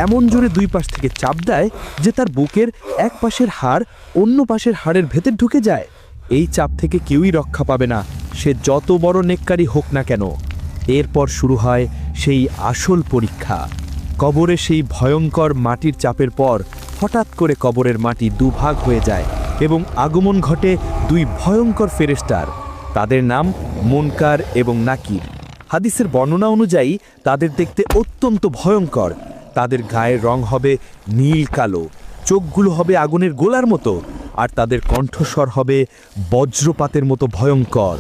এমন জোরে দুই পাশ থেকে চাপ দেয় যে তার বুকের এক পাশের হাড় অন্য পাশের হাড়ের ভেতর ঢুকে যায়। এই চাপ থেকে কেউই রক্ষা পাবে না, সে যত বড় নেককারী হোক না কেন। এরপর শুরু হয় সেই আসল পরীক্ষা। কবরে সেই ভয়ঙ্কর মাটির চাপের পর হঠাৎ করে কবরের মাটি দুভাগ হয়ে যায় এবং আগমন ঘটে দুই ভয়ঙ্কর ফেরেশতার। তাদের নাম মুনকার এবং নাকির। হাদিসের বর্ণনা অনুযায়ী তাদের দেখতে অত্যন্ত ভয়ঙ্কর। তাদের গায়ের রং হবে নীল কালো, চোখগুলো হবে আগুনের গোলার মতো, আর তাদের কণ্ঠস্বর হবে বজ্রপাতের মতো ভয়ঙ্কর।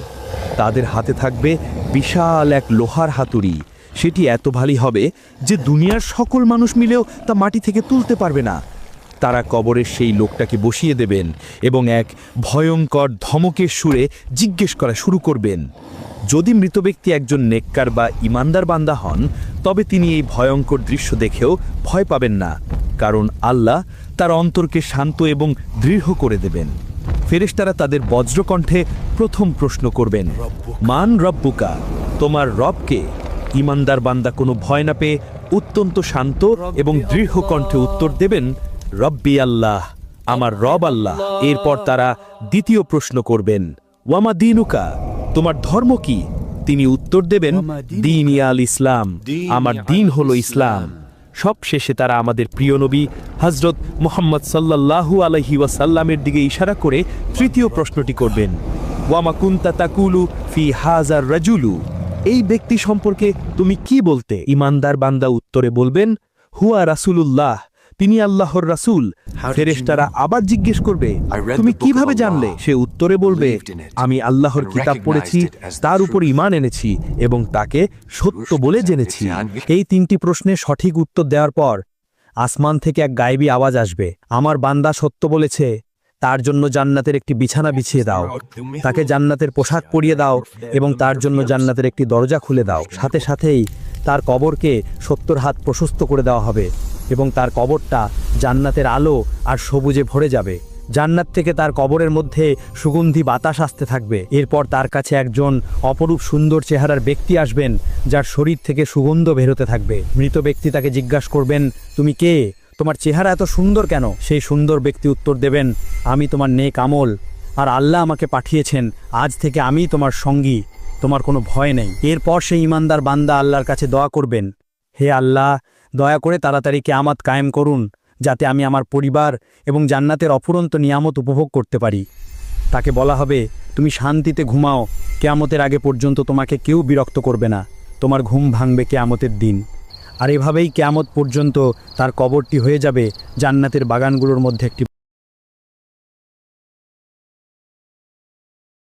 তাদের হাতে থাকবে বিশাল এক লোহার হাতুড়ি। সেটি এত ভারী হবে যে দুনিয়ার সকল মানুষ মিলেও তা মাটি থেকে তুলতে পারবে না। তারা কবরের সেই লোকটাকে বসিয়ে দেবেন এবং এক ভয়ঙ্কর ধমকের সুরে জিজ্ঞেস করা শুরু করবেন। যদি মৃত ব্যক্তি একজন নেককার বা ইমানদার বান্দা হন, তবে তিনি এই ভয়ঙ্কর দৃশ্য দেখেও ভয় পাবেন না, কারণ আল্লাহ তার অন্তরকে শান্ত এবং দৃঢ় করে দেবেন। ফেরেশতারা তাদের বজ্রকণ্ঠে প্রথম প্রশ্ন করবেন, মান রব্বুকা, তোমার রবকে? ইমানদার বান্দা কোনো ভয় না পেয়ে অত্যন্ত শান্ত এবং দৃঢ় কণ্ঠে উত্তর দেবেন, রব্বি আল্লাহ, আমার রব আল্লাহ। এরপর তারা দ্বিতীয় প্রশ্ন করবেন, ওয়ামা দিনুকা, তোমার ধর্ম কি? তিনি উত্তর দেবেন, দিন ইয়াল ইসলাম, আমার দিন হলো ইসলাম। সব শেষে তারা আমাদের প্রিয় নবী হযরত মুহাম্মদ সাল্লাল্লাহু আলাইহি ওয়াসাল্লামের দিকে ইশারা করে তৃতীয় প্রশ্নটি করবেন, ওয়ামা কুনতা তাকুলু ফি হাযার রাজুলু, এই ব্যক্তি সম্পর্কে তুমি কি বলতে? ইমানদার বান্দা উত্তরে বলবেন, হুয়া রাসূলুল্লাহ, তিনি আল্লাহর রাসূল। ফেরেশতারা আবার জিজ্ঞেস করবে, তুমি কিভাবে জানলে? সে উত্তরে বলবে, আমি আল্লাহর কিতাব পড়েছি, তার উপর ঈমান এনেছি এবং তাকে সত্য বলে জেনেছি। এই তিনটি প্রশ্নের সঠিক উত্তর দেওয়ার পর আসমান থেকে এক গায়েবী আওয়াজ আসবে, আমার বান্দা সত্য বলেছে, তার জন্য জান্নাতের একটি বিছানা বিছিয়ে দাও, তাকে জান্নাতের পোশাক পরিয়ে দাও এবং তার জন্য জান্নাতের একটি দরজা খুলে দাও। সাথে সাথেই তার কবরকে 70 হাত প্রশস্ত করে দেওয়া হবে এবং তার কবরটা জান্নাতের আলো আর সবুজে ভরে যাবে। জান্নাত থেকে তার কবরের মধ্যে সুগন্ধি বাতাস আসতে থাকবে। এরপর তার কাছে একজন অপরূপ সুন্দর চেহারার ব্যক্তি আসবেন, যার শরীর থেকে সুগন্ধ বেরোতে থাকবে। মৃত ব্যক্তি তাকে জিজ্ঞাসা করবেন, তুমি কে? তোমার চেহারা এত সুন্দর কেন? সেই সুন্দর ব্যক্তি উত্তর দেবেন, আমি তোমার নেক আমল, আর আল্লাহ আমাকে পাঠিয়েছেন, আজ থেকে আমি তোমার সঙ্গী, তোমার কোনো ভয় নেই। এরপর সেই ইমানদার বান্দা আল্লাহর কাছে দোয়া করবেন, হে আল্লাহ, দয়া করে তাড়াতাড়ি কিয়ামত কায়েম করুন, যাতে আমি আমার পরিবার এবং জান্নাতের অফুরন্ত নিয়ামত উপভোগ করতে পারি। তাকে বলা হবে, তুমি শান্তিতে ঘুমাও, কিয়ামতের আগে পর্যন্ত তোমাকে কেউ বিরক্ত করবে না, তোমার ঘুম ভাঙবে কিয়ামতের দিন। আর এভাবেই কিয়ামত পর্যন্ত তার কবরটি হয়ে যাবে জান্নাতের বাগানগুলোর মধ্যে একটি